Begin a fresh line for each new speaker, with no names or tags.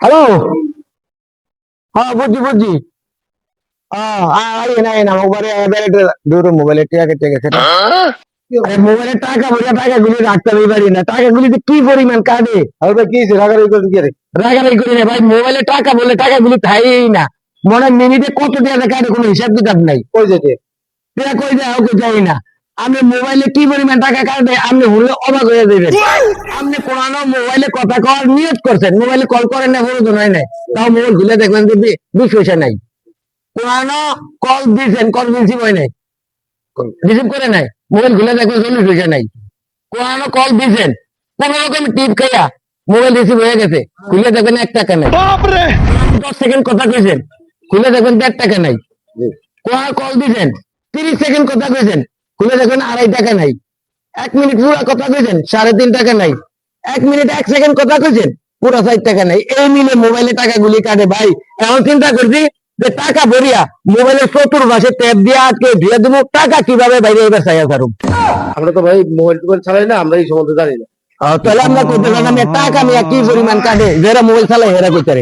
Hello. হ্যাঁ, বুঝছি বুঝছি। না মোবাইলের টাকা কেটে গেছে। মোবাইলের টাকা বলে টাকাগুলি রাখতে পারি না, টাকাগুলি কি পরিমাণ কাটে। কি রাগারাগি করি না ভাই, মোবাইলের টাকা বলে টাকাগুলি থাই না। মনে হয় মিনিটে কত টাকা কাটে কোনো হিসাব কিতাব নাই। কই যেতে কই যায় ওকে যাই না। আপনি মোবাইলে কি পরিমাণ টাকা কাটে আপনি হলে অবাক হয়ে যাবেন। আপনি কোরআন মোবাইলে কথা কল নিয়ত করছেন, মোবাইলে কল করেন না কোনো হয় নাই, তাও মোবাইল খুলে দেখবেন যে 20 পয়সা নাই। কোরআন কল দিয়েছেন, কল রিসিভ হয় নাই, রিসিভ করে নাই, মোবাইল খুলে দেখবেন 40 পয়সা নাই। কোরআন কল দিয়েছেন, কোন রকম টিপ খাইয়া মোবাইল রিসিভ হয়ে গেছে, খুলে দেখবেন 1 টাকা নাই। 10 সেকেন্ড কথা কইছেন, খুলে দেখবেন 1.5 টাকা নাই। কোরআন কল দিয়েছেন, 30 সেকেন্ড কথা কইছেন, খুলে দেখবেন 2.5 টাকা নাই। 1 মিনিট পুরা কথা কইছেন, 3.5 টাকা নাই। 1 মিনিট 1 সেকেন্ড কথা কইছেন, পুরা 4 টাকা নাই। এই মিলে মোবাইলে টাকাগুলি কাটে ভাই। এখন চিন্তা করছি যে টাকা ভরিয়া মোবাইলের চতুর্পাশে ট্যাপ দিয়ে আটকে দিয়ে দেবো, টাকা কিভাবে বাইরে এবার চাইয়া পারুম।
আমরা তো ভাই মোবাইল টোবাইল চালাই না, আমরা এই সম্বন্ধে জানি না।
তাহলে আমরা কইতে টাকা নিয়ে কি পরিমাণ কাটে, যারা মোবাইল চালায় এরা কইতে